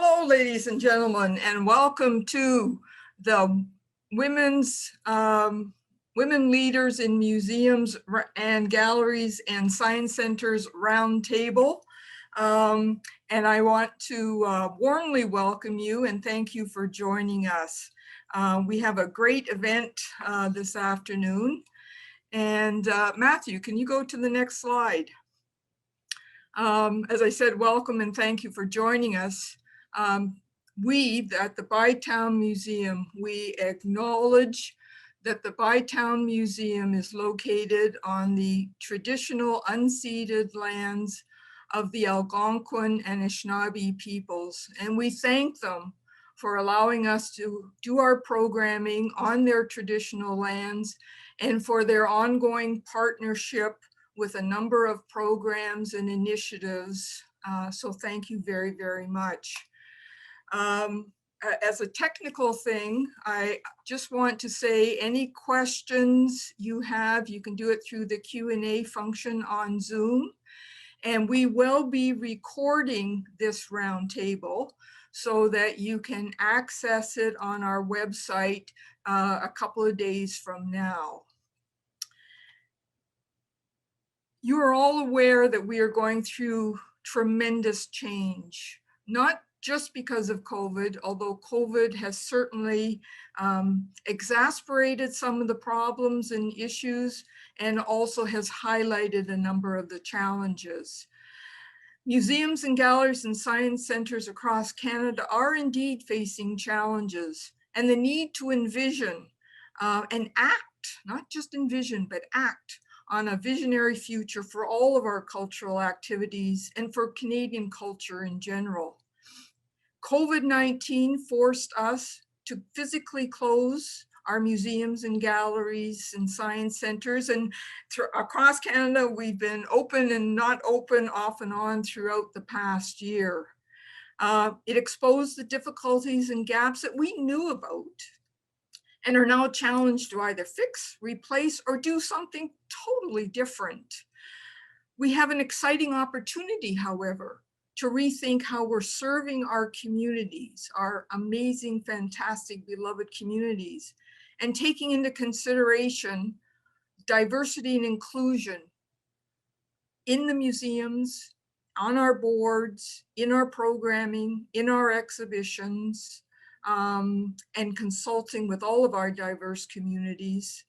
Hello, ladies and gentlemen, and welcome to the Women Leaders in Museums and Galleries and Science Centers Roundtable. And I want to warmly welcome you and thank you for joining us. We have a great event this afternoon. And Matthew, can you go to the next slide? As I said, welcome and thank you for joining us. We at the Bytown Museum, we acknowledge that the Bytown Museum is located on the traditional unceded lands of the Algonquin and Anishinaabe peoples, and we thank them for allowing us to do our programming on their traditional lands and for their ongoing partnership with a number of programs and initiatives. So thank you very, very much. As a technical thing, I just want to say any questions you have, you can do it through the Q&A function on Zoom. And we will be recording this roundtable so that you can access it on our website a couple of days from now. You are all aware that we are going through tremendous change, not just because of COVID, although COVID has certainly exacerbated some of the problems and issues and also has highlighted a number of the challenges. Museums and galleries and science centers across Canada are indeed facing challenges, and the need to envision and act, not just envision, but act on a visionary future for all of our cultural activities and for Canadian culture in general. COVID-19 forced us to physically close our museums and galleries and science centers, and across Canada, we've been open and not open off and on throughout the past year. It exposed the difficulties and gaps that we knew about and are now challenged to either fix, replace, or do something totally different. We have an exciting opportunity, however, to rethink how we're serving our communities, our amazing, fantastic, beloved communities, and taking into consideration diversity and inclusion in the museums, on our boards, in our programming, in our exhibitions, and consulting with all of our diverse communities.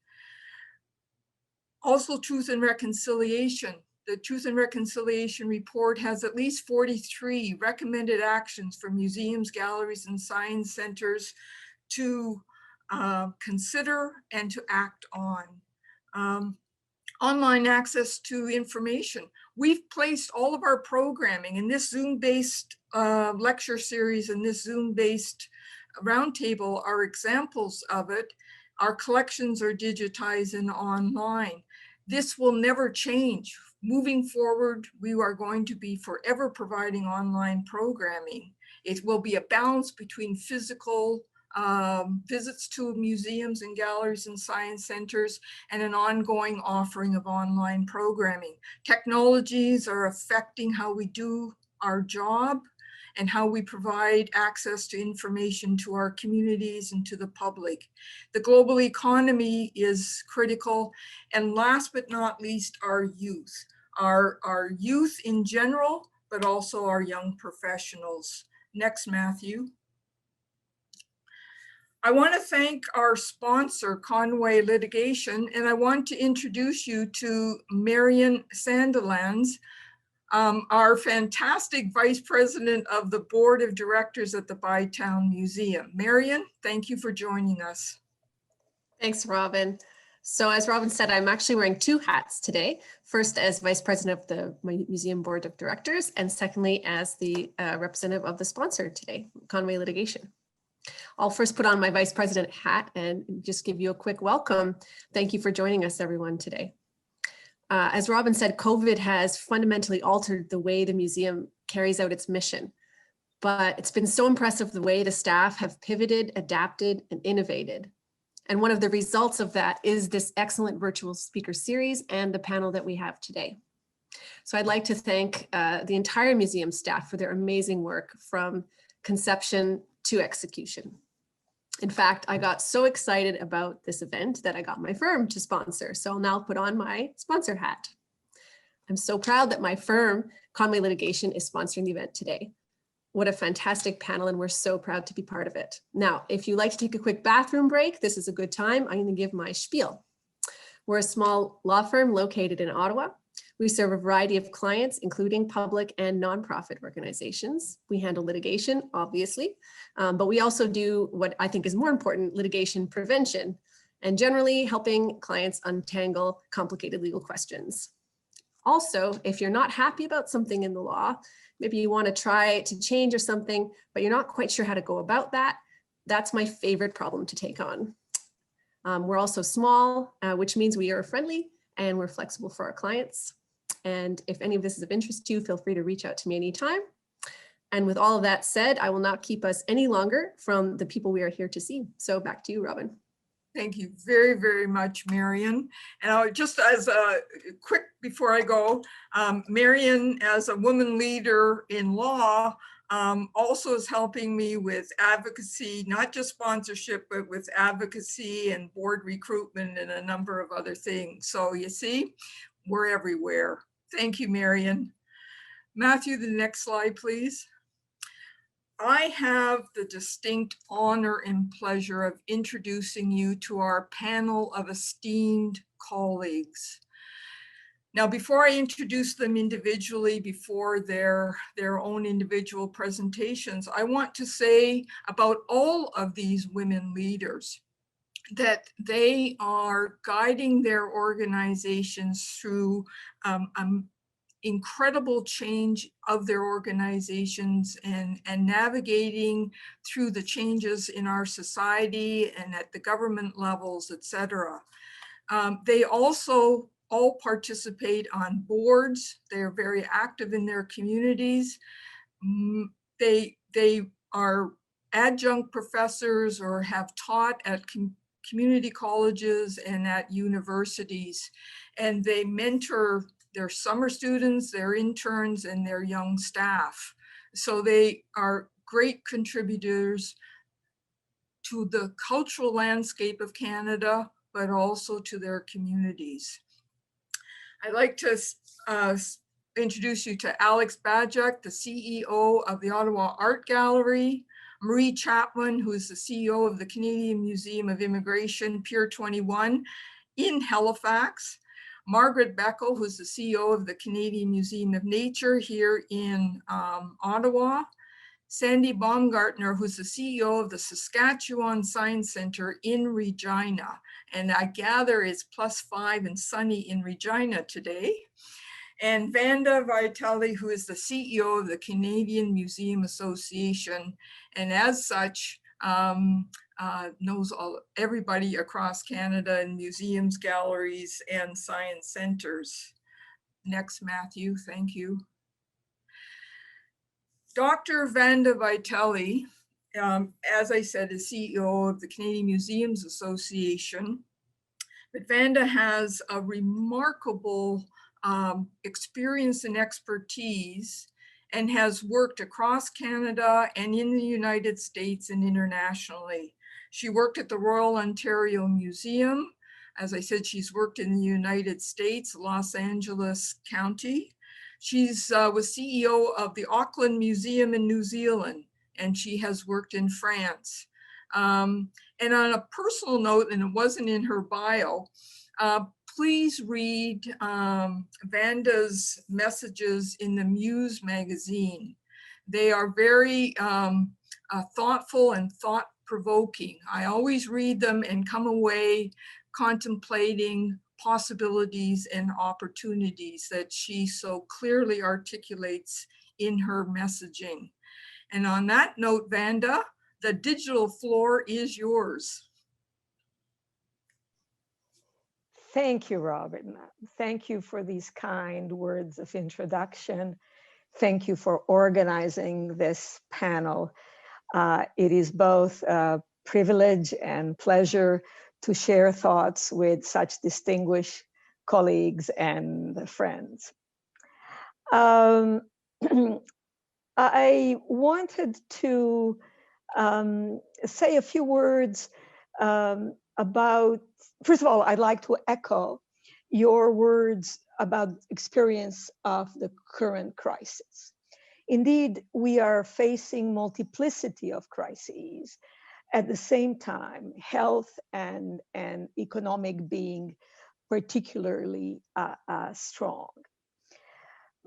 Also, truth and reconciliation. The Truth and Reconciliation report has at least 43 recommended actions for museums, galleries, and science centers to consider and to act on. Online access to information. We've placed all of our programming in this Zoom-based lecture series and this Zoom-based roundtable are examples of it. Our collections are digitized and online. This will never change. Moving forward, we are going to be forever providing online programming. It will be a balance between physical visits to museums and galleries and science centers and an ongoing offering of online programming. Technologies are affecting how we do our job and how we provide access to information to our communities and to the public. The global economy is critical. And last but not least, our youth. Our youth in general, but also our young professionals. Next, Matthew. I want to thank our sponsor, Conway Litigation, and I want to introduce you to Marion Sandilands, our fantastic Vice President of the Board of Directors at the Bytown Museum. Marion, thank you for joining us. Thanks, Robin. So as Robin said, I'm actually wearing two hats today. First, as Vice President of the Museum Board of Directors, and secondly, as the representative of the sponsor today, Conway Litigation. I'll first put on my Vice President hat and just give you a quick welcome. Thank you for joining us, everyone, today. As Robin said, COVID has fundamentally altered the way the museum carries out its mission, but it's been so impressive the way the staff have pivoted, adapted, and innovated. And one of the results of that is this excellent virtual speaker series and the panel that we have today. So I'd like to thank the entire museum staff for their amazing work, from conception to execution. In fact, I got so excited about this event that I got my firm to sponsor. So I'll now put on my sponsor hat. I'm so proud that my firm, Conway Litigation, is sponsoring the event today. What a fantastic panel, and we're so proud to be part of it. Now, if you'd like to take a quick bathroom break, this is a good time. I'm going to give my spiel. We're a small law firm located in Ottawa. We serve a variety of clients, including public and nonprofit organizations. We handle litigation, obviously, but we also do what I think is more important, litigation prevention, and generally helping clients untangle complicated legal questions. Also, if you're not happy about something in the law, maybe you want to try to change or something, but you're not quite sure how to go about that, that's my favorite problem to take on. We're also small, which means we are friendly and we're flexible for our clients. And if any of this is of interest to you, feel free to reach out to me anytime. And with all of that said, I will not keep us any longer from the people we are here to see. So back to you, Robin. Thank you very, very much, Marion. And just as a quick before I go, Marion, as a woman leader in law, also is helping me with advocacy, not just sponsorship, but with advocacy and board recruitment and a number of other things. So you see, we're everywhere. Thank you, Marion. Matthew, the next slide, please. I have the distinct honor and pleasure of introducing you to our panel of esteemed colleagues. Now, before I introduce them individually, before their own individual presentations, I want to say about all of these women leaders that they are guiding their organizations through incredible change of their organizations and navigating through the changes in our society and at the government levels, et cetera. They also all participate on boards. They're very active in their communities. They are adjunct professors or have taught at community colleges and at universities, and they mentor their summer students, their interns, and their young staff. So they are great contributors to the cultural landscape of Canada, but also to their communities. I'd like to introduce you to Alex Babjak, the CEO of the Ottawa Art Gallery, Marie Chapman, who is the CEO of the Canadian Museum of Immigration, Pier 21 in Halifax, Margaret Beck, who's the CEO of the Canadian Museum of Nature here in Ottawa, Sandybaumgartner, who's the CEO of the Saskatchewan Science Center in Regina. And I gather it's +5 and sunny in Regina today. And Vanda Vitelli, who is the CEO of the Canadian Museum Association. And as such, knows everybody across Canada in museums, galleries, and science centers. Next, Matthew, thank you. Dr. Vanda Vitelli, as I said, is CEO of the Canadian Museums Association. But Vanda has a remarkable experience and expertise and has worked across Canada and in the United States and internationally. She worked at the Royal Ontario Museum. As I said, she's worked in the United States, Los Angeles County. She's was CEO of the Auckland Museum in New Zealand, and she has worked in France. And on a personal note, and it wasn't in her bio, please read Vanda's messages in the Muse magazine. They are very thoughtful and thought-provoking. I always read them and come away contemplating possibilities and opportunities that she so clearly articulates in her messaging. And on that note, Vanda, the digital floor is yours. Thank you, Robin. Thank you for these kind words of introduction. Thank you for organizing this panel. It is both a privilege and pleasure to share thoughts with such distinguished colleagues and friends. I wanted to say a few words about, first of all, I'd like to echo your words about experience of the current crisis. Indeed, we are facing multiplicity of crises at the same time, health and economic being particularly strong.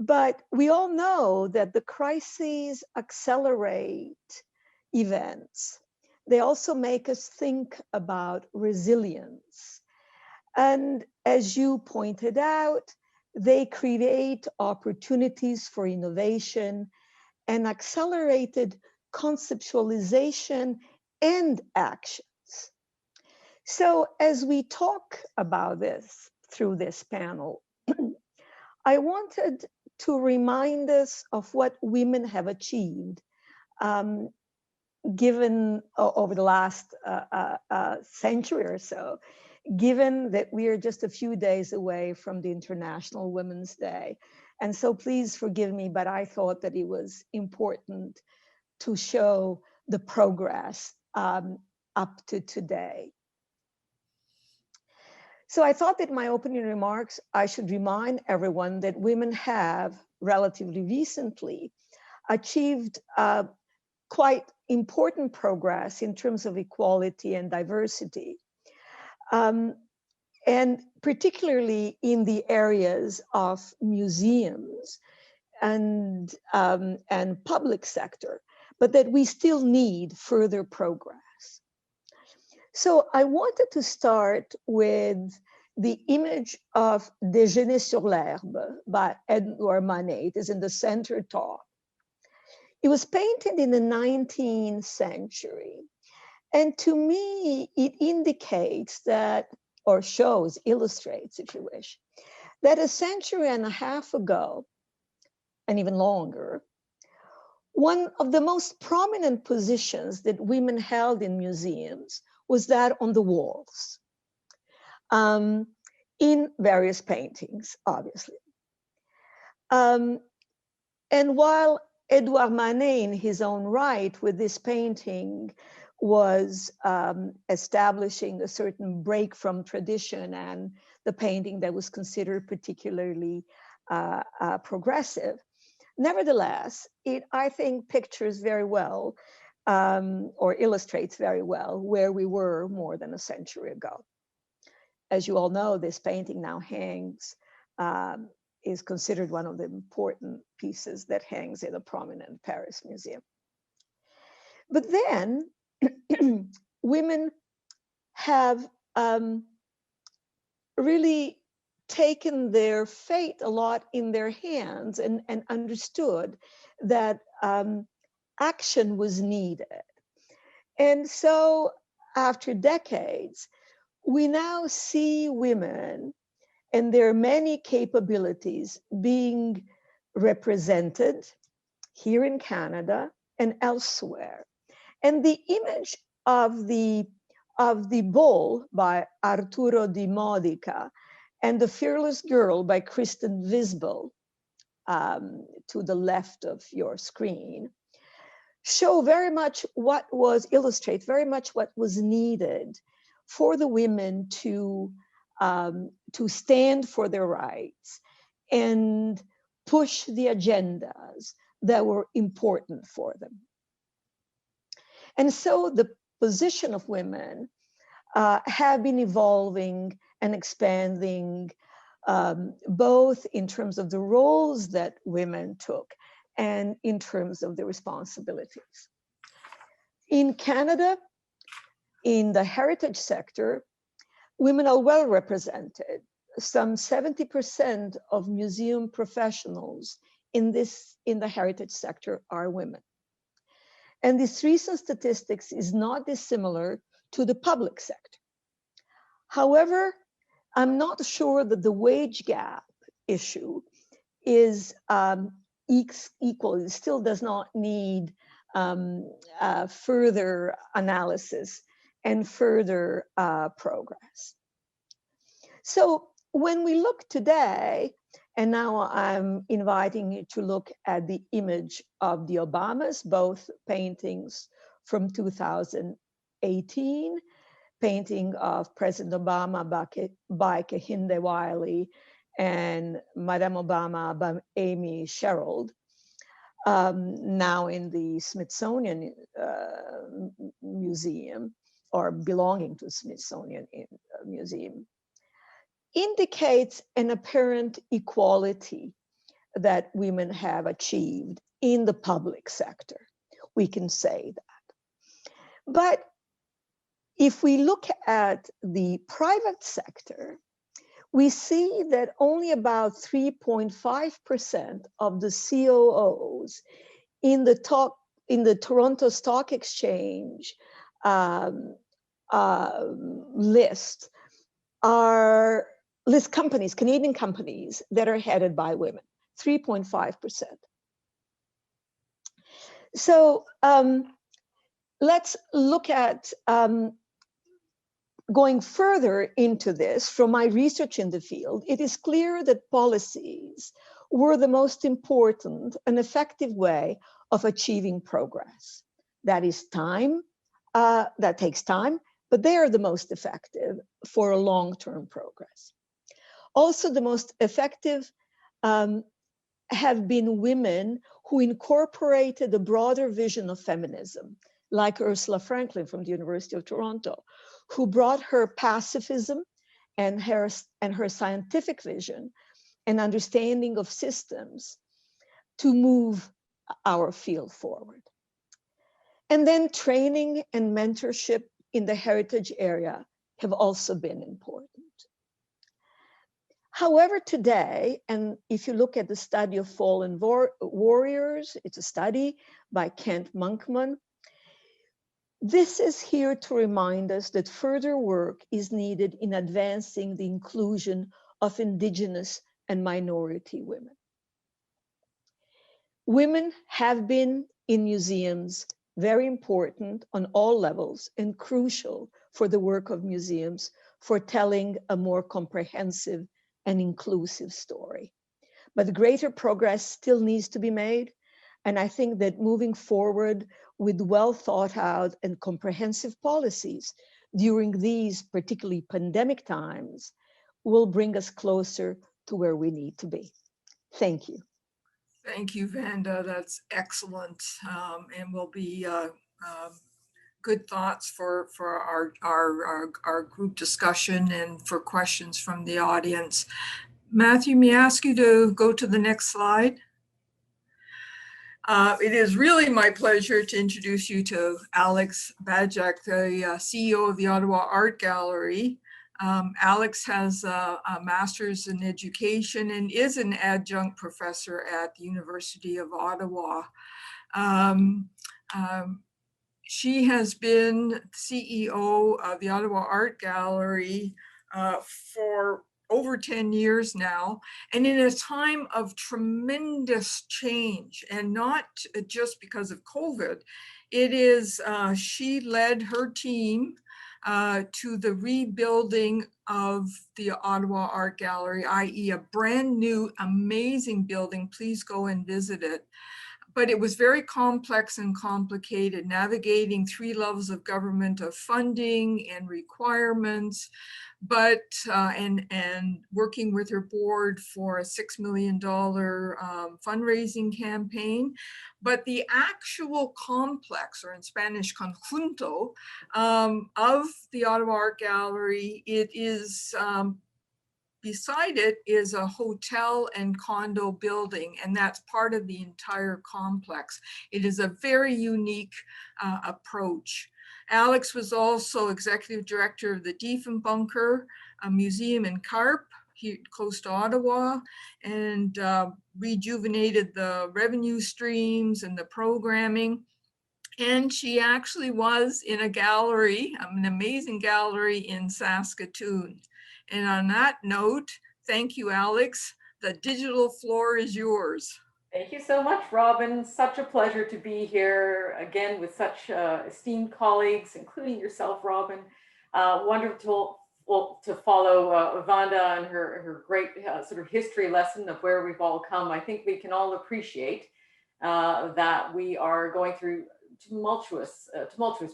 But we all know that the crises accelerate events. They also make us think about resilience. And as you pointed out, they create opportunities for innovation and accelerated conceptualization and actions. So as we talk about this through this panel, I wanted to remind us of what women have achieved given over the last century or so, given that we are just a few days away from the International Women's Day. And so please forgive me, but I thought that it was important to show the progress up to today. So I thought that in my opening remarks, I should remind everyone that women have relatively recently achieved quite important progress in terms of equality and diversity. And particularly in the areas of museums and public sector, but that we still need further progress. So I wanted to start with the image of Déjeuner sur l'herbe by Edouard Manet. It is in the center top. It was painted in the 19th century. And to me, it indicates that, or shows, illustrates, if you wish, that a century and a half ago, and even longer, one of the most prominent positions that women held in museums was that on the walls, in various paintings, obviously. And while Edouard Manet, in his own right, with this painting, was establishing a certain break from tradition and the painting that was considered particularly progressive, nevertheless, it, I think, pictures very well or illustrates very well where we were more than a century ago. As you all know, this painting now hangs, is considered one of the important pieces that hangs in a prominent Paris museum. But then women have really taken their fate a lot in their hands and understood that action was needed. And so after decades, we now see women and their many capabilities being represented here in Canada and elsewhere. And the image of the Bull by Arturo Di Modica and The Fearless Girl by Kristen Visbel, to the left of your screen, show very much what was, illustrate very much what was needed for the women to stand for their rights and push the agendas that were important for them. And so the position of women have been evolving and expanding, both in terms of the roles that women took and in terms of the responsibilities. In Canada, in the heritage sector, women are well represented. Some 70% of museum professionals in the heritage sector are women. And this recent statistics is not dissimilar to the public sector. However, I'm not sure that the wage gap issue is equal. It still does not need further analysis and further progress. So when we look today And now I'm inviting you to look at the image of the Obamas, both paintings from 2018, painting of President Obama by Kehinde Wiley and Madame Obama by Amy Sherald, now in the Smithsonian Museum, or belonging to Smithsonian Museum, indicates an apparent equality that women have achieved in the public sector. We can say that. But if we look at the private sector, we see that only about 3.5% of the COOs in the Toronto Stock Exchange list companies, Canadian companies that are headed by women, 3.5%. So let's look at going further into this. From my research in the field, it is clear that policies were the most important and effective way of achieving progress. That is time, that takes time, but they are the most effective for a long-term progress. Also, the most effective have been women who incorporated a broader vision of feminism, like Ursula Franklin from the University of Toronto, who brought her pacifism and her scientific vision and understanding of systems to move our field forward. And then training and mentorship in the heritage area have also been important. However, today, and if you look at the study of fallen warriors, it's a study by Kent Monkman. This is here to remind us that further work is needed in advancing the inclusion of Indigenous and minority women. Women have been in museums very important on all levels and crucial for the work of museums for telling a more comprehensive and inclusive story. But greater progress still needs to be made. And I think that moving forward with well thought out and comprehensive policies during these particularly pandemic times will bring us closer to where we need to be. Thank you. Thank you, Vanda. That's excellent, and will be good thoughts for our group discussion and for questions from the audience. Matthew, may I ask you to go to the next slide? It is really my pleasure to introduce you to Alex Babjak, the CEO of the Ottawa Art Gallery. Alex has a master's in education and is an adjunct professor at the University of Ottawa. She has been CEO of the Ottawa Art Gallery for over 10 years now, and in a time of tremendous change, and not just because of COVID. It is, she led her team to the rebuilding of the Ottawa Art Gallery, i.e. a brand new, amazing building. Please go and visit it. But it was very complex and complicated, navigating 3 levels of government of funding and requirements, but and working with her board for a $6 million fundraising campaign. But the actual complex, or in Spanish, conjunto, of the Ottawa Art Gallery, it is beside it is a hotel and condo building, and that's part of the entire complex. It is a very unique approach. Alex was also executive director of the Diefenbunker, a museum in Carp, here close to Ottawa, and rejuvenated the revenue streams and the programming. And she actually was in a gallery, an amazing gallery in Saskatoon. And on that note, thank you, Alex. The digital floor is yours. Thank you so much, Robin. Such a pleasure to be here again with such esteemed colleagues, including yourself, Robin. Wonderful well, to follow Vanda and her great sort of history lesson of where we've all come, I think we can all appreciate that we are going through tumultuous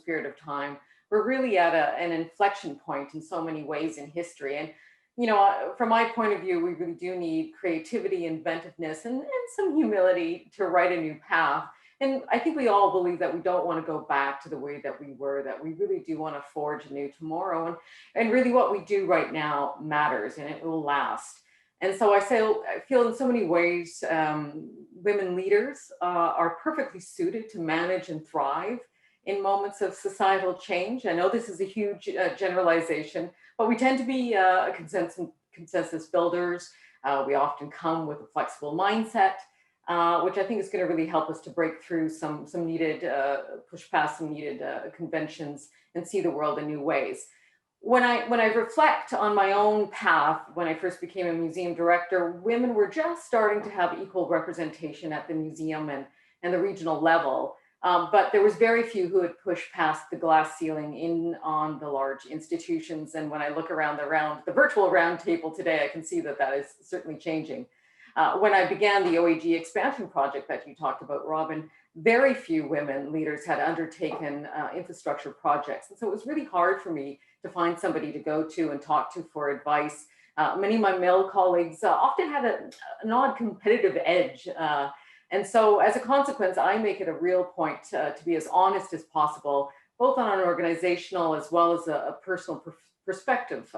period of time. We're really at an inflection point in so many ways in history. And, you know, from my point of view, we really do need creativity, inventiveness, and some humility to write a new path. And I think we all believe that we don't want to go back to the way that we were, that we really do want to forge a new tomorrow. And really what we do right now matters, and it will last. And so I feel in so many ways, women leaders are perfectly suited to manage and thrive in moments of societal change. I know this is a huge generalization, but we tend to be consensus builders. We often come with a flexible mindset, which I think is going to really help us to break through some needed, push past some needed conventions and see the world in new ways. When I reflect on my own path, when I first became a museum director, women were just starting to have equal representation at the museum and the regional level. But there was very few who had pushed past the glass ceiling in on the large institutions. And when I look around the virtual roundtable today, I can see that is certainly changing. When I began the OAG expansion project that you talked about, Robin, very few women leaders had undertaken infrastructure projects. And so it was really hard for me to find somebody to go to and talk to for advice. Many of my male colleagues often had an odd competitive edge. And so as a consequence, I make it a real point to be as honest as possible, both on an organizational as well as a personal perspective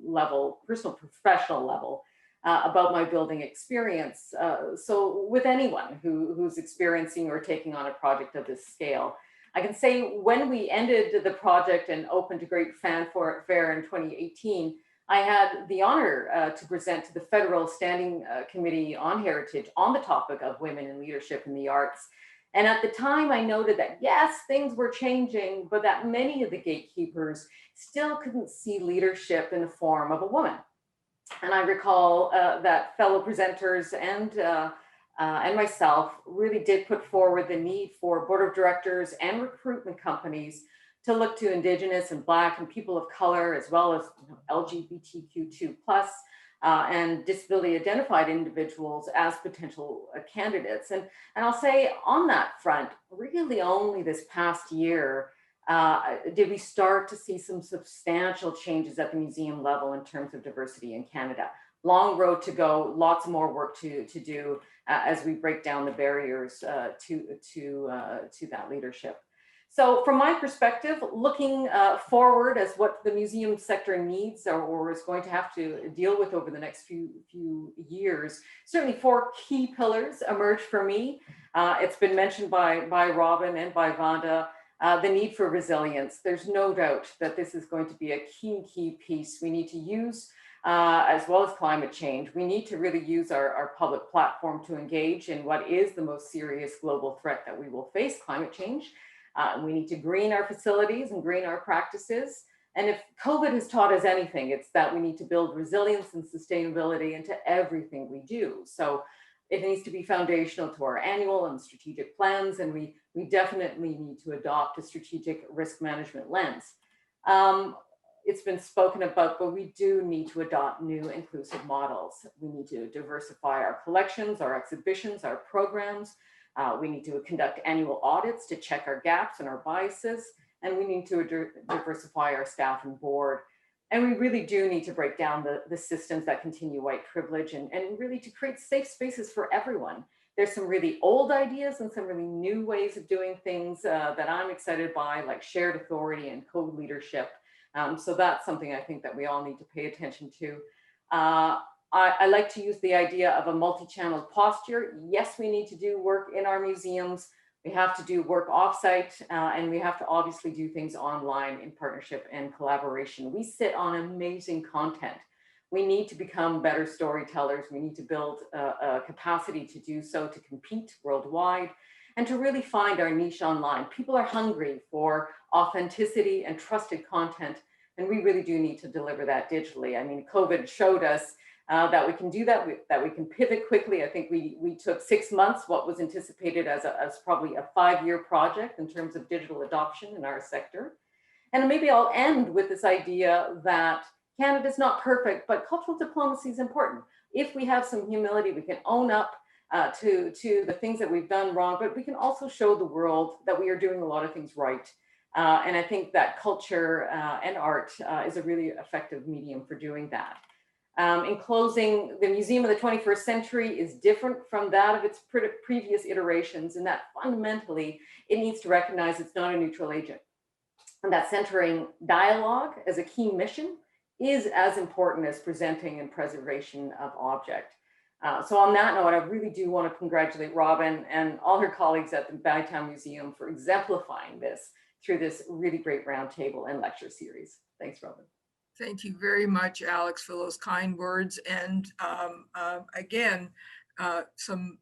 level, personal professional level, about my building experience. So with anyone who's experiencing or taking on a project of this scale, I can say when we ended the project and opened a great fanfare in 2018, I had the honor to present to the Federal Standing Committee on Heritage on the topic of women in leadership in the arts. And at the time I noted that yes, things were changing, but that many of the gatekeepers still couldn't see leadership in the form of a woman. And I recall that fellow presenters and myself really did put forward the need for board of directors and recruitment companies to look to Indigenous and Black and people of color, as well as LGBTQ2+ and disability identified individuals as potential candidates. And I'll say on that front, really only this past year, did we start to see some substantial changes at the museum level in terms of diversity in Canada. Long road to go, lots more work to do as we break down the barriers to that leadership. So from my perspective, looking forward as what the museum sector needs or is going to have to deal with over the next few years, certainly 4 key pillars emerge for me. It's been mentioned by Robin and by Vanda, the need for resilience. There's no doubt that this is going to be a key piece we need to use, as well as climate change. We need to really use our public platform to engage in what is the most serious global threat that we will face, climate change. We need to green our facilities and green our practices. And if COVID has taught us anything, it's that we need to build resilience and sustainability into everything we do. So it needs to be foundational to our annual and strategic plans, and we definitely need to adopt a strategic risk management lens. It's been spoken about, but we do need to adopt new inclusive models. We need to diversify our collections, our exhibitions, our programs. We need to conduct annual audits to check our gaps and our biases, and we need to diversify our staff and board. And we really do need to break down the systems that continue white privilege and really to create safe spaces for everyone. There's some really old ideas and some really new ways of doing things that I'm excited by, like shared authority and co-leadership. So that's something I think that we all need to pay attention to. I like to use the idea of a multi-channel posture. Yes, we need to do work in our museums. We have to do work offsite, and we have to obviously do things online in partnership and collaboration. We sit on amazing content. We need to become better storytellers. We need to build a capacity to do so, to compete worldwide, and to really find our niche online. People are hungry for authenticity and trusted content, and we really do need to deliver that digitally. I mean, COVID showed us that we can do that, that we can pivot quickly. I think we took 6 months, what was anticipated as probably a 5-year project in terms of digital adoption in our sector. And maybe I'll end with this idea that Canada's not perfect, but cultural diplomacy is important. If we have some humility, we can own up to the things that we've done wrong, but we can also show the world that we are doing a lot of things right. And I think that culture and art is a really effective medium for doing that. In closing, the Museum of the 21st Century is different from that of its previous iterations, in that fundamentally it needs to recognize it's not a neutral agent, and that centering dialogue as a key mission is as important as presenting and preservation of object. So on that note, I really do want to congratulate Robin and all her colleagues at the Bytown Museum for exemplifying this through this really great roundtable and lecture series. Thanks, Robin. Thank you very much, Alex, for those kind words. And again, some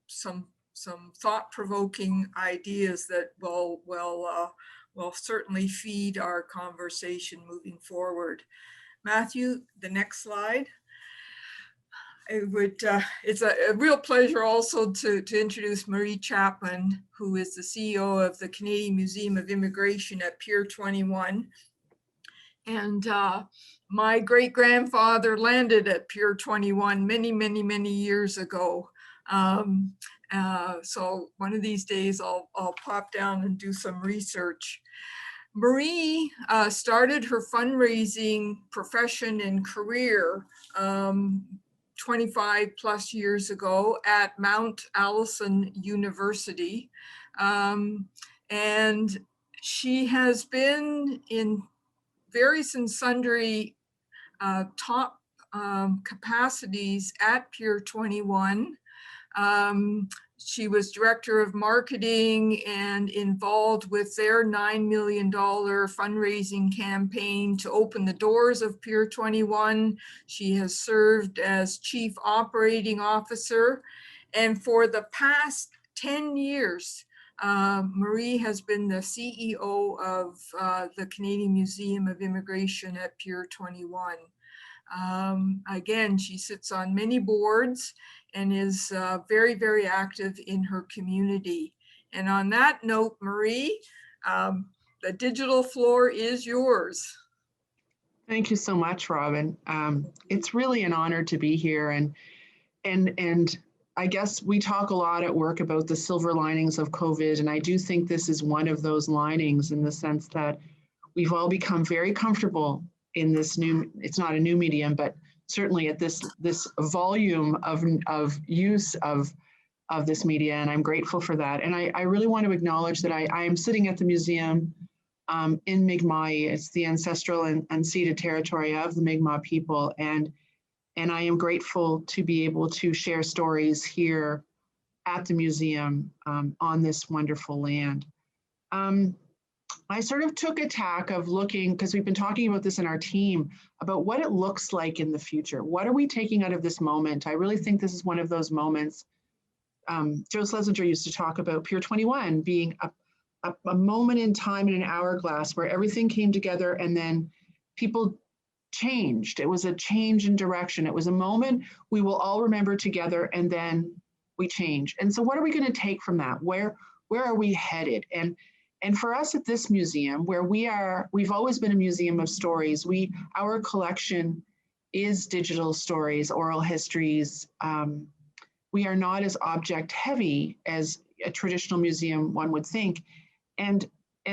thought-provoking ideas that will certainly feed our conversation moving forward. Matthew, the next slide. It's a real pleasure also to introduce Marie Chapman, who is the CEO of the Canadian Museum of Immigration at Pier 21. And my great-grandfather landed at Pier 21 many years ago. So one of these days I'll pop down and do some research. Marie started her fundraising profession and career 25 plus years ago at Mount Allison University. And she has been in various and sundry top capacities at Pier 21. She was director of marketing and involved with their $9 million fundraising campaign to open the doors of Pier 21. She has served as chief operating officer. And for the past 10 years, Marie has been the CEO of the Canadian Museum of Immigration at Pier 21. Again, she sits on many boards and is very active in her community. And on that note, Marie, the digital floor is yours. Thank you so much, Robin. It's really an honor to be here. And I guess we talk a lot at work about the silver linings of COVID. And I do think this is one of those linings, in the sense that we've all become very comfortable in this new, it's not a new medium, but certainly at this volume of use of this media, and I'm grateful for that. And I really want to acknowledge that I am sitting at the museum in Mi'kmaq. It's the ancestral and unceded territory of the Mi'kmaq people, and I am grateful to be able to share stories here at the museum on this wonderful land. I sort of took a tack of looking, because we've been talking about this in our team, about what it looks like in the future. What are we taking out of this moment? I really think this is one of those moments. Joe Schlesinger used to talk about Pier 21 being a moment in time in an hourglass where everything came together and then people changed. It was a change in direction. It was a moment we will all remember together, and then we change. And so what are we going to take from that? Where are we headed? And for us at this museum, where we've always been a museum of stories. Our collection is digital stories, oral histories. We are not as object heavy as a traditional museum, one would think. And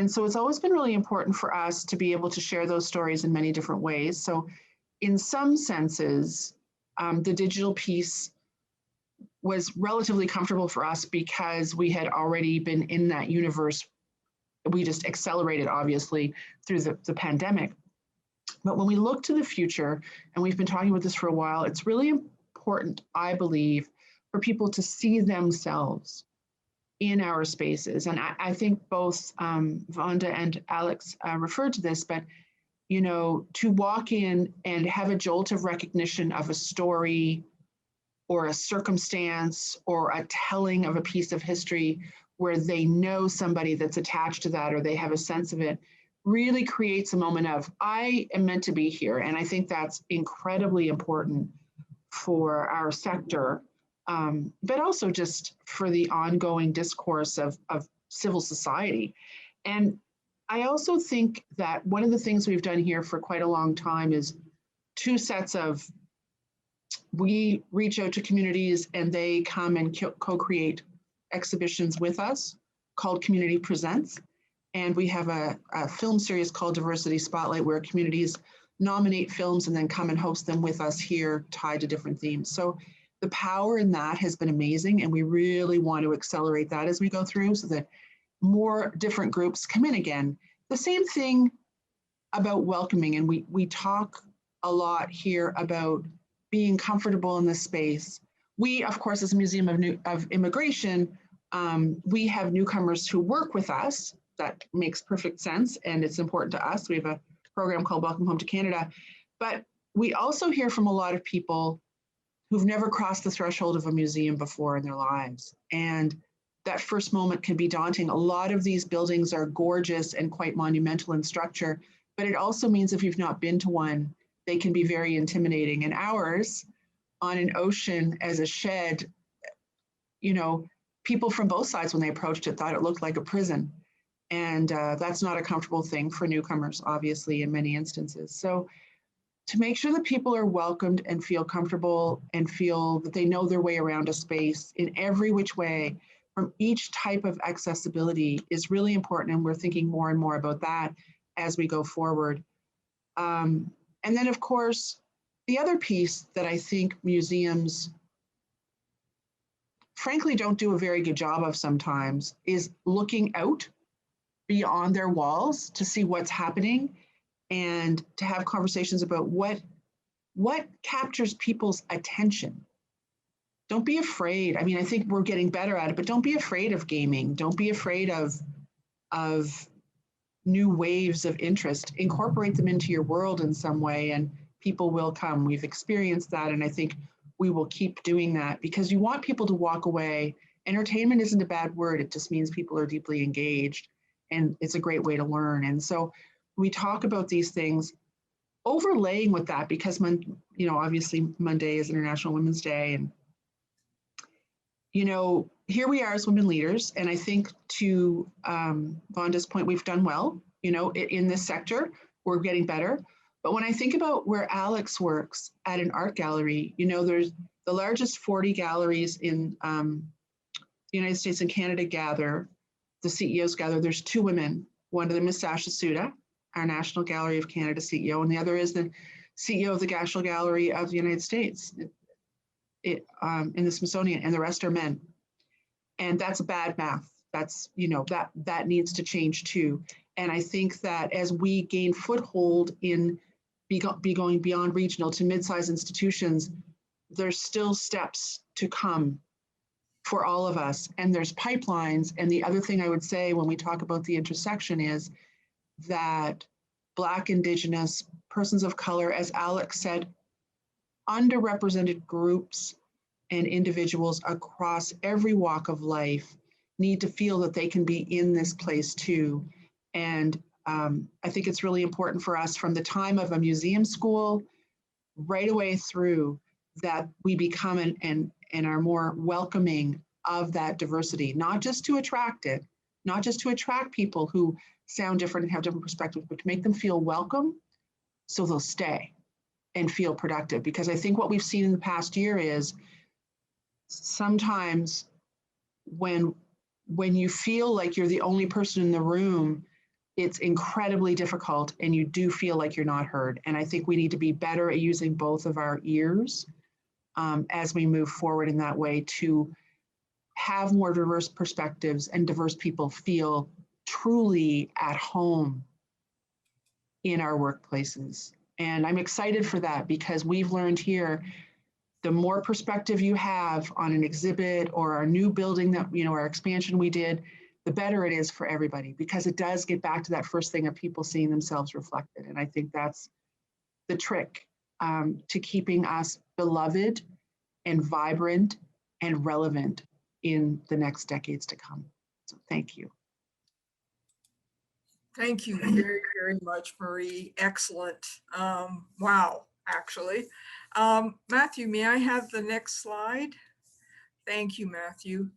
so it's always been really important for us to be able to share those stories in many different ways. So in some senses, the digital piece was relatively comfortable for us because we had already been in that universe. We just accelerated, obviously, through the pandemic. But when we look to the future, and we've been talking about this for a while, it's really important, I believe, for people to see themselves in our spaces. And I think both Vanda and Alex referred to this, but to walk in and have a jolt of recognition of a story or a circumstance or a telling of a piece of history where they know somebody that's attached to that, or they have a sense of it, really creates a moment of, I am meant to be here. And I think that's incredibly important for our sector, but also just for the ongoing discourse of civil society. And I also think that one of the things we've done here for quite a long time is two sets of, we reach out to communities and they come and co-create exhibitions with us called Community Presents. And we have a film series called Diversity Spotlight where communities nominate films and then come and host them with us here tied to different themes. So the power in that has been amazing, and we really want to accelerate that as we go through so that more different groups come in again. The same thing about welcoming, and we talk a lot here about being comfortable in this space. We, of course, as a Museum of Immigration, we have newcomers who work with us. That makes perfect sense, and it's important to us. We have a program called Welcome Home to Canada, but we also hear from a lot of people who've never crossed the threshold of a museum before in their lives. And that first moment can be daunting. A lot of these buildings are gorgeous and quite monumental in structure, but it also means if you've not been to one, they can be very intimidating. And ours, on an ocean as a shed, you know, people from both sides when they approached it thought it looked like a prison. And that's not a comfortable thing for newcomers, obviously, in many instances. So to make sure that people are welcomed and feel comfortable and feel that they know their way around a space in every which way from each type of accessibility is really important. And we're thinking more and more about that as we go forward. And then, of course, the other piece that I think museums frankly don't do a very good job of sometimes is looking out beyond their walls to see what's happening and to have conversations about what captures people's attention. Don't be afraid. I mean, I think we're getting better at it, but don't be afraid of gaming. Don't be afraid of new waves of interest. Incorporate them into your world in some way and people will come. We've experienced that, and I think we will keep doing that because you want people to walk away. Entertainment isn't a bad word. It just means people are deeply engaged, and it's a great way to learn. And so we talk about these things, overlaying with that because, you know, obviously Monday is International Women's Day, and you know, here we are as women leaders, and I think to Vanda's point, we've done well. You know, in this sector, we're getting better. But when I think about where Alex works at an art gallery, you know, there's the largest 40 galleries in the United States and Canada gather, the CEOs gather. There's two women. One of them is Sasha Suda, our National Gallery of Canada CEO, and the other is the CEO of the National Gallery of the United States in the Smithsonian, and the rest are men. And that's bad math. That's, you know, that needs to change too. And I think that as we gain foothold in be going beyond regional to mid-sized institutions, there's still steps to come for all of us. And there's pipelines. And the other thing I would say when we talk about the intersection is that Black, Indigenous, persons of color, as Alex said, underrepresented groups and individuals across every walk of life need to feel that they can be in this place too. And I think it's really important for us from the time of a museum school right away through that we become and are more welcoming of that diversity, not just to attract it, not just to attract people who sound different and have different perspectives, but to make them feel welcome so they'll stay and feel productive. Because I think what we've seen in the past year is sometimes when you feel like you're the only person in the room, it's incredibly difficult and you do feel like you're not heard. And I think we need to be better at using both of our ears as we move forward in that way to have more diverse perspectives and diverse people feel truly at home in our workplaces. And I'm excited for that because we've learned here, the more perspective you have on an exhibit or our new building that, you know, our expansion we did, the better it is for everybody, because it does get back to that first thing of people seeing themselves reflected. And I think that's the trick to keeping us beloved and vibrant and relevant in the next decades to come. So thank you. Thank you very, very much, Marie. Excellent. Wow, actually. Matthew, may I have the next slide? Thank you, Matthew.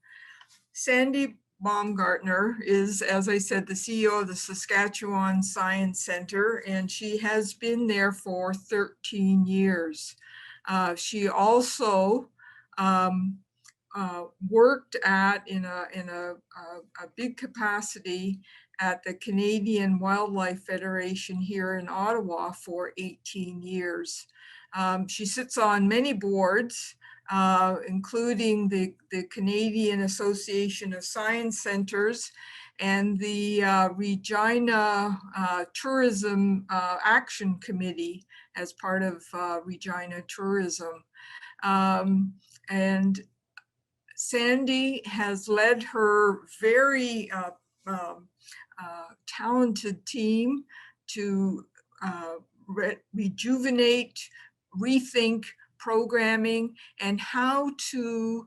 Sandy Baumgartner is, as I said, the CEO of the Saskatchewan Science Center, and she has been there for 13 years. She also worked in a big capacity at the Canadian Wildlife Federation here in Ottawa for 18 years. She sits on many boards, including the Canadian Association of Science Centers and the Regina Tourism Action Committee as part of Regina Tourism. And Sandy has led her very talented team to rejuvenate, rethink programming and how to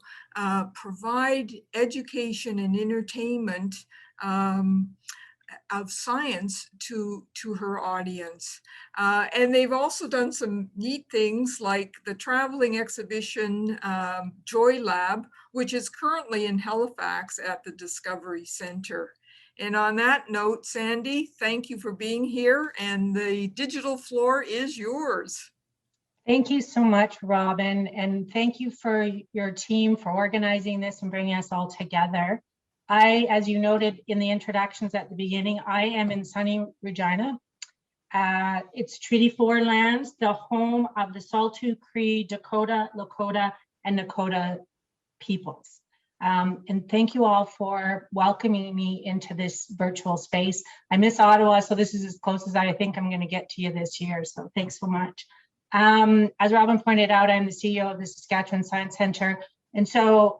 provide education and entertainment of science to her audience. And they've also done some neat things like the traveling exhibition Joy Lab, which is currently in Halifax at the Discovery Center. And on that note, Sandy, thank you for being here, and the digital floor is yours. Thank you so much, Robin, and thank you for your team for organizing this and bringing us all together. As you noted in the introductions at the beginning, I am in sunny Regina. It's Treaty 4 lands, the home of the Saulteaux, Cree, Dakota, Lakota, and Nakota peoples. And thank you all for welcoming me into this virtual space. I miss Ottawa, so this is as close as I think I'm going to get to you this year, so thanks so much. As Robin pointed out, I'm the CEO of the Saskatchewan Science Center, and so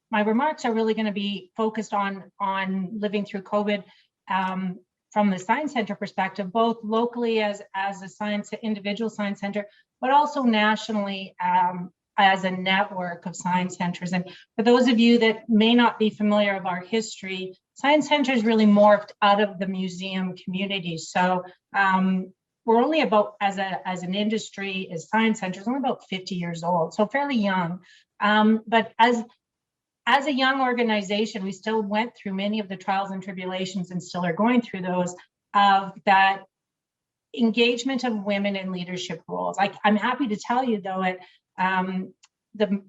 my remarks are really going to be focused on living through COVID from the Science Center perspective, both locally as a individual science center, but also nationally as a network of science centers. And for those of you that may not be familiar with our history, science centers really morphed out of the museum community. So we're only about, as an industry, as science centers, only about 50 years old, so fairly young. But as a young organization, we still went through many of the trials and tribulations and still are going through those, of that engagement of women in leadership roles. I'm happy to tell you, though, at the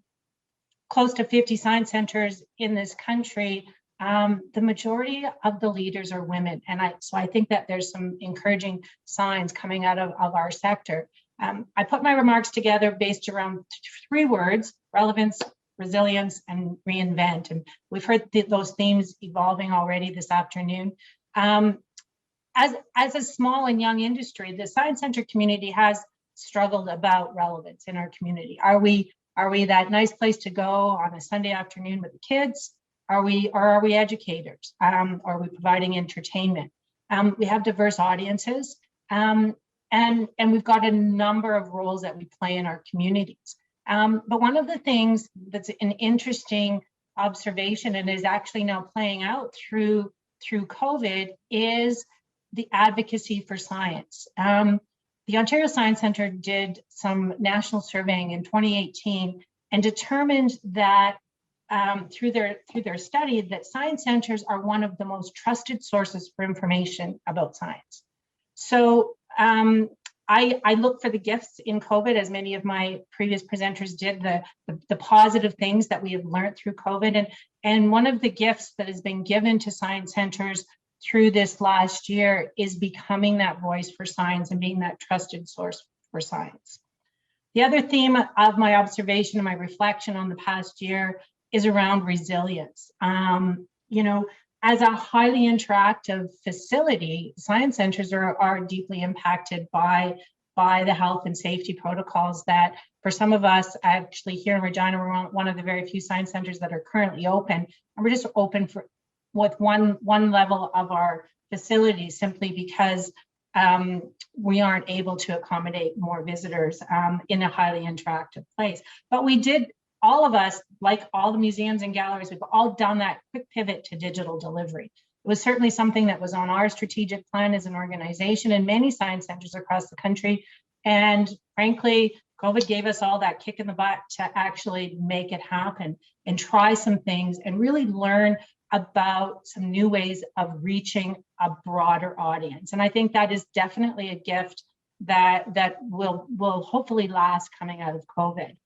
close to 50 science centers in this country, the majority of the leaders are women. And so I think that there's some encouraging signs coming out of our sector. I put my remarks together based around 3 words: relevance, resilience, and reinvent. And we've heard those themes evolving already this afternoon. As a small and young industry, the Science Center community has struggled about relevance in our community. Are we that nice place to go on a Sunday afternoon with the kids? Are we educators? Are we providing entertainment? We have diverse audiences, and we've got a number of roles that we play in our communities. But one of the things that's an interesting observation and is actually now playing out through COVID is the advocacy for science. The Ontario Science Centre did some national surveying in 2018 and determined that through their study that science centers are one of the most trusted sources for information about science. So I look for the gifts in COVID, as many of my previous presenters did, the positive things that we have learned through COVID. And one of the gifts that has been given to science centers through this last year is becoming that voice for science and being that trusted source for science. The other theme of my observation and my reflection on the past year is around resilience. As a highly interactive facility, science centers are deeply impacted by the health and safety protocols that, for some of us, actually here in Regina, we're one of the very few science centers that are currently open, and we're just open with one level of our facility simply because we aren't able to accommodate more visitors in a highly interactive place. But we did, all of us, like all the museums and galleries, we've all done that quick pivot to digital delivery. It was certainly something that was on our strategic plan as an organization and many science centers across the country. And frankly, COVID gave us all that kick in the butt to actually make it happen and try some things and really learn about some new ways of reaching a broader audience. And I think that is definitely a gift that will hopefully last coming out of COVID.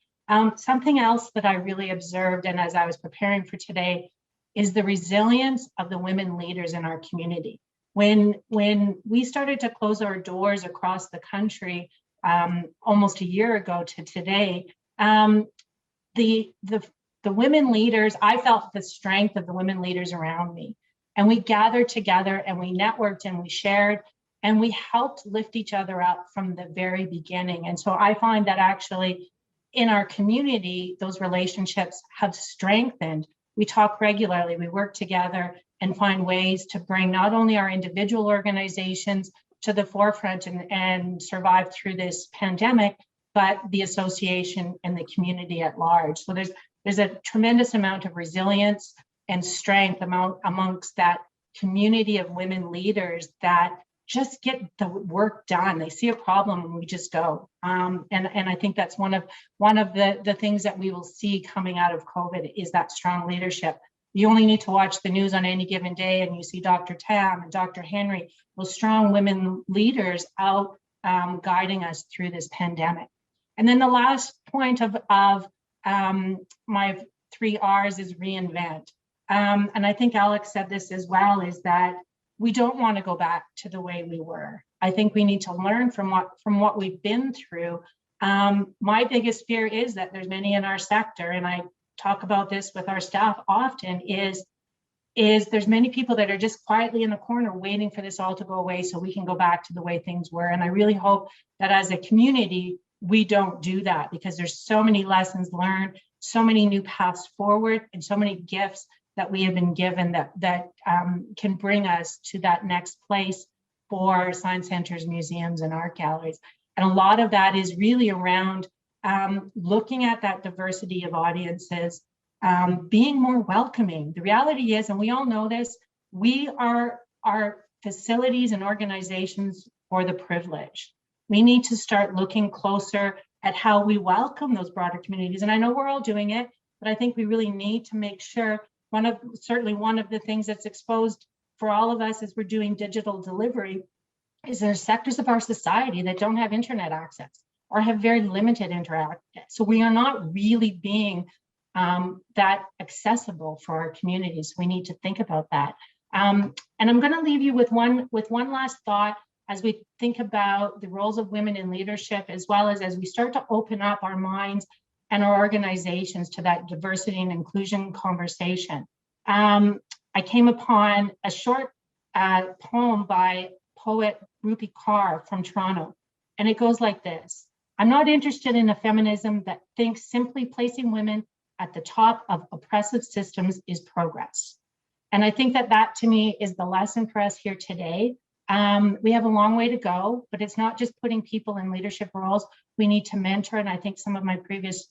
Something else that I really observed, and as I was preparing for today, is the resilience of the women leaders in our community. When we started to close our doors across the country almost a year ago to today, the women leaders, I felt the strength of the women leaders around me. And we gathered together and we networked and we shared and we helped lift each other up from the very beginning. And so I find that actually in our community, those relationships have strengthened. We talk regularly, we work together and find ways to bring not only our individual organizations to the forefront and survive through this pandemic, but the association and the community at large. So there's a tremendous amount of resilience and strength amongst that community of women leaders that just get the work done. They see a problem and we just go. And I think that's one of the things that we will see coming out of COVID is that strong leadership. You only need to watch the news on any given day and you see Dr. Tam and Dr. Henry, those strong women leaders out guiding us through this pandemic. And then the last point of my 3 R's is reinvent. And I think Alex said this as well, is that we don't want to go back to the way we were. I think we need to learn from what we've been through. My biggest fear is that there's many in our sector, and I talk about this with our staff often, is there's many people that are just quietly in the corner waiting for this all to go away so we can go back to the way things were. And I really hope that as a community, we don't do that, because there's so many lessons learned, so many new paths forward, and so many gifts that we have been given that can bring us to that next place for science centers, museums, and art galleries. And a lot of that is really around looking at that diversity of audiences, being more welcoming. The reality is, and we all know this, we are our facilities and organizations for the privileged. We need to start looking closer at how we welcome those broader communities. And I know we're all doing it, but I think we really need to make sure certainly one of the things that's exposed for all of us as we're doing digital delivery is there's sectors of our society that don't have internet access or have very limited internet. So we are not really being that accessible for our communities. We need to think about that. And I'm going to leave you with one last thought as we think about the roles of women in leadership, as well as we start to open up our minds and our organizations to that diversity and inclusion conversation. I came upon a short poem by poet Rupi Kaur from Toronto, and it goes like this: I'm not interested in a feminism that thinks simply placing women at the top of oppressive systems is progress. And I think that to me is the lesson for us here today. We have a long way to go, but it's not just putting people in leadership roles. We need to mentor, and I think some of my previous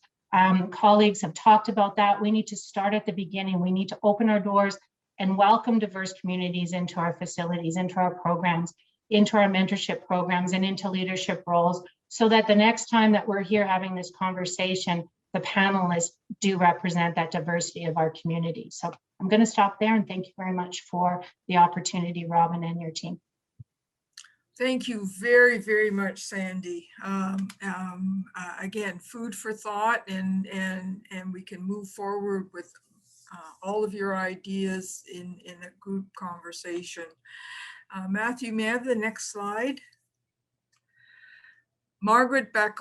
colleagues have talked about that. We need to start at the beginning. We need to open our doors and welcome diverse communities into our facilities, into our programs, into our mentorship programs, and into leadership roles, so that the next time that we're here having this conversation, the panelists do represent that diversity of our community. So I'm going to stop there, and thank you very much for the opportunity, Robin, and your team. Thank you very, very much, Sandy. Again, food for thought, and we can move forward with all of your ideas in a group conversation. Matthew, may I have the next slide? Margaret Beck.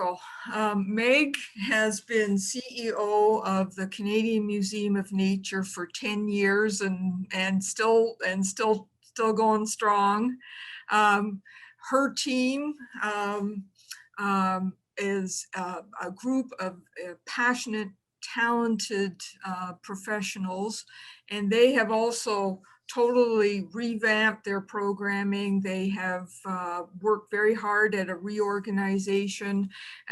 Meg has been CEO of the Canadian Museum of Nature for 10 years and still going strong. Her team is a group of passionate, talented professionals, and they have also totally revamped their programming. They have worked very hard at a reorganization.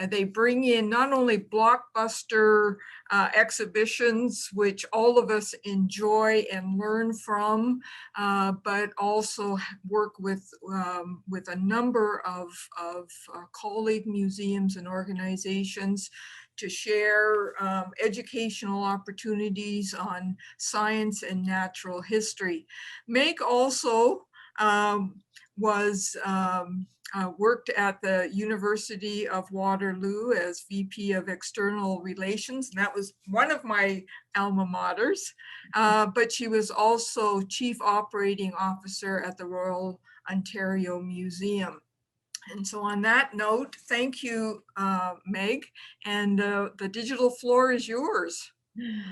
They bring in not only blockbuster exhibitions, which all of us enjoy and learn from, but also work with a number of colleague museums and organizations to share educational opportunities on science and natural history. Meg also worked at the University of Waterloo as VP of External Relations, and that was one of my alma maters, but she was also Chief Operating Officer at the Royal Ontario Museum. And so on that note, thank you, Meg, and the digital floor is yours.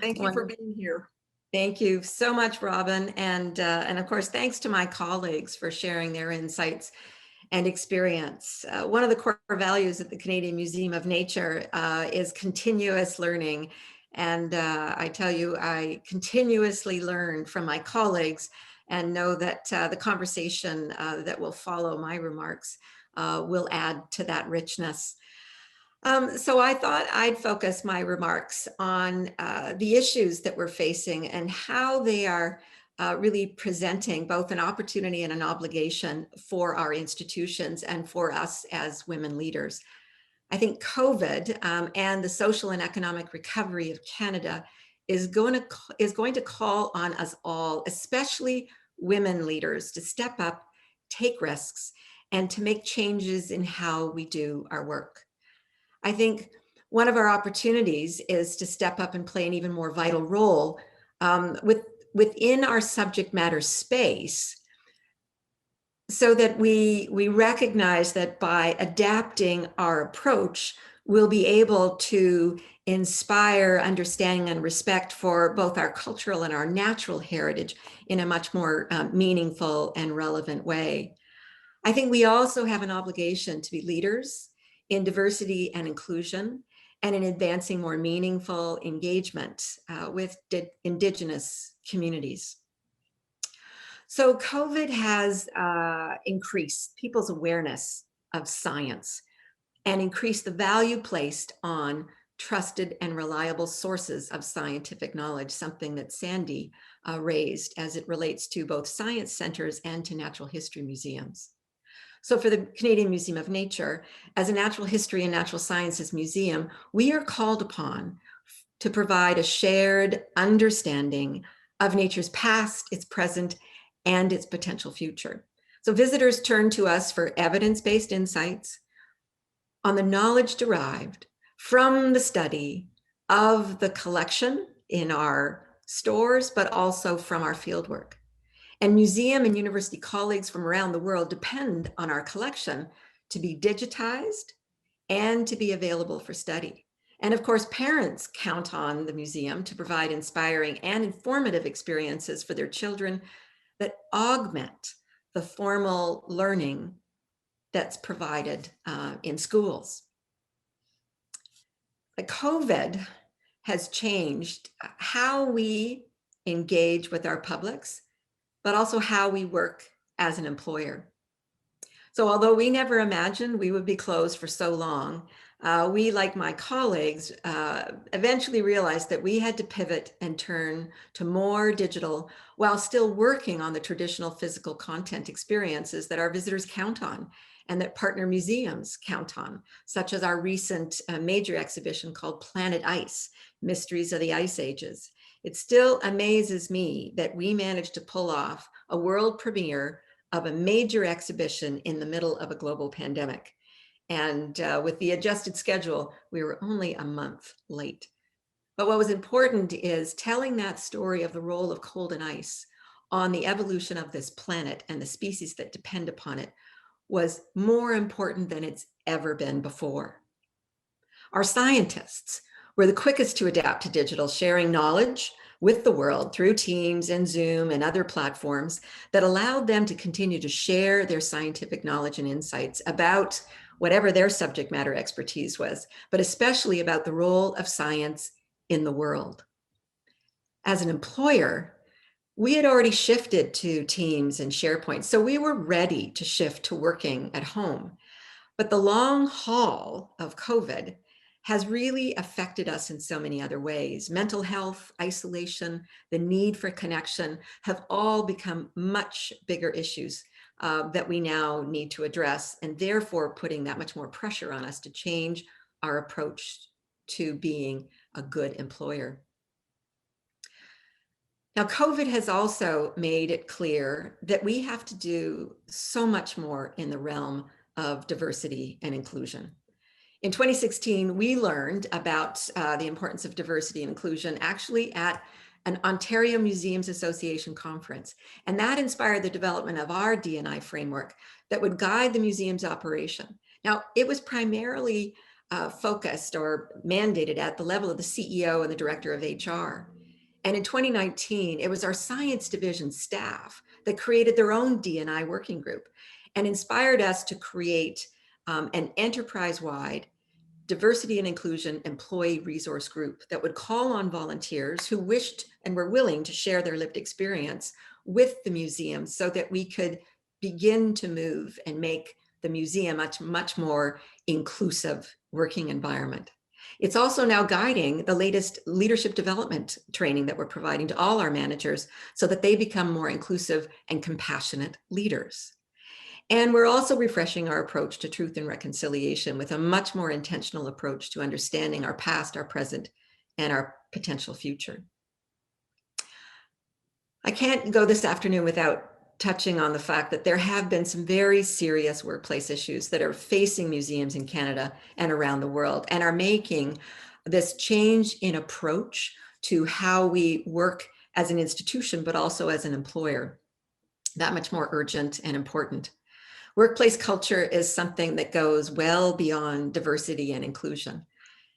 Thank you for being here. Thank you so much, Robin. And of course, thanks to my colleagues for sharing their insights and experience. One of the core values at the Canadian Museum of Nature is continuous learning. And I tell you, I continuously learn from my colleagues and know that the conversation that will follow my remarks will add to that richness. So I thought I'd focus my remarks on the issues that we're facing and how they are really presenting both an opportunity and an obligation for our institutions and for us as women leaders. I think COVID and the social and economic recovery of Canada is going to call on us all, especially women leaders, to step up, take risks, and to make changes in how we do our work. I think one of our opportunities is to step up and play an even more vital role within our subject matter space, so that we recognize that by adapting our approach, we'll be able to inspire understanding and respect for both our cultural and our natural heritage in a much more meaningful and relevant way. I think we also have an obligation to be leaders in diversity and inclusion and in advancing more meaningful engagement with Indigenous communities. So COVID has increased people's awareness of science and increased the value placed on trusted and reliable sources of scientific knowledge, something that Sandy raised as it relates to both science centers and to natural history museums. So for the Canadian Museum of Nature, as a natural history and natural sciences museum, we are called upon to provide a shared understanding of nature's past, its present, and its potential future. So visitors turn to us for evidence-based insights on the knowledge derived from the study of the collection in our stores, but also from our fieldwork. And museum and university colleagues from around the world depend on our collection to be digitized and to be available for study. And of course, parents count on the museum to provide inspiring and informative experiences for their children that augment the formal learning that's provided in schools. COVID has changed how we engage with our publics, but also how we work as an employer. So although we never imagined we would be closed for so long, we, like my colleagues, eventually realized that we had to pivot and turn to more digital while still working on the traditional physical content experiences that our visitors count on and that partner museums count on, such as our recent major exhibition called Planet Ice, Mysteries of the Ice Ages. It still amazes me that we managed to pull off a world premiere of a major exhibition in the middle of a global pandemic. And with the adjusted schedule, we were only a month late. But what was important is telling that story of the role of cold and ice on the evolution of this planet and the species that depend upon it was more important than it's ever been before. Our scientists were the quickest to adapt to digital, sharing knowledge with the world through Teams and Zoom and other platforms that allowed them to continue to share their scientific knowledge and insights about whatever their subject matter expertise was, but especially about the role of science in the world. As an employer, we had already shifted to Teams and SharePoint, so we were ready to shift to working at home. But the long haul of COVID has really affected us in so many other ways. Mental health, isolation, the need for connection have all become much bigger issues that we now need to address, and therefore putting that much more pressure on us to change our approach to being a good employer. Now, COVID has also made it clear that we have to do so much more in the realm of diversity and inclusion. In 2016, we learned about the importance of diversity and inclusion actually at an Ontario Museums Association conference. And that inspired the development of our D&I framework that would guide the museum's operation. Now, it was primarily focused or mandated at the level of the CEO and the director of HR. And in 2019, it was our science division staff that created their own D&I working group and inspired us to create an enterprise-wide diversity and inclusion employee resource group that would call on volunteers who wished and were willing to share their lived experience with the museum so that we could begin to move and make the museum a much more inclusive working environment. It's also now guiding the latest leadership development training that we're providing to all our managers so that they become more inclusive and compassionate leaders. And we're also refreshing our approach to truth and reconciliation with a much more intentional approach to understanding our past, our present, and our potential future. I can't go this afternoon without touching on the fact that there have been some very serious workplace issues that are facing museums in Canada and around the world and are making this change in approach to how we work as an institution, but also as an employer, that much more urgent and important. Workplace culture is something that goes well beyond diversity and inclusion.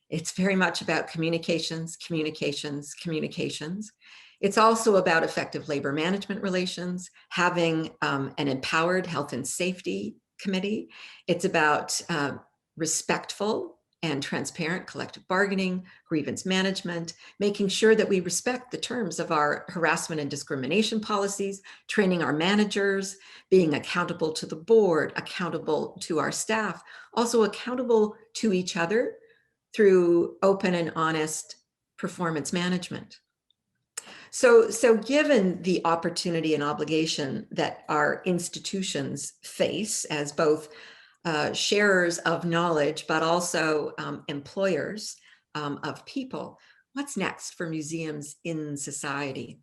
It's very much about communications, communications, communications. It's also about effective labor management relations, having an empowered health and safety committee. It's about respectful and transparent collective bargaining, grievance management, making sure that we respect the terms of our harassment and discrimination policies, training our managers, being accountable to the board, accountable to our staff, also accountable to each other through open and honest performance management. So given the opportunity and obligation that our institutions face as both sharers of knowledge, but also employers of people, what's next for museums in society?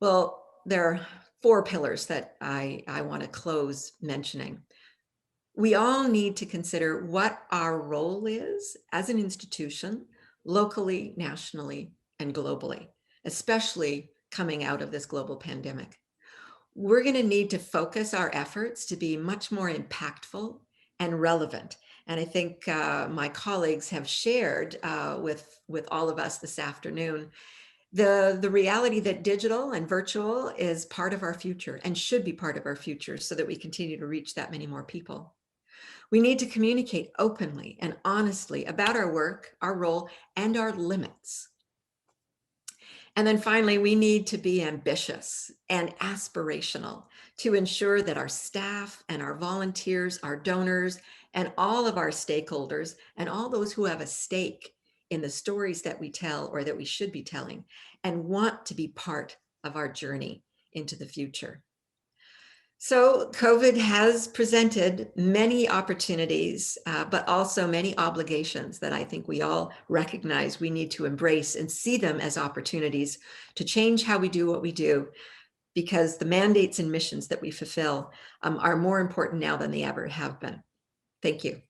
Well, there are 4 pillars that I want to close mentioning. We all need to consider what our role is as an institution, locally, nationally, and globally, especially coming out of this global pandemic. We're going to need to focus our efforts to be much more impactful and relevant. And I think my colleagues have shared with all of us this afternoon the reality that digital and virtual is part of our future and should be part of our future so that we continue to reach that many more people. We need to communicate openly and honestly about our work, our role, and our limits. And then finally, we need to be ambitious and aspirational to ensure that our staff and our volunteers, our donors, and all of our stakeholders, and all those who have a stake in the stories that we tell or that we should be telling and want to be part of our journey into the future. So COVID has presented many opportunities, but also many obligations that I think we all recognize we need to embrace and see them as opportunities to change how we do what we do, because the mandates and missions that we fulfill are more important now than they ever have been. Thank you.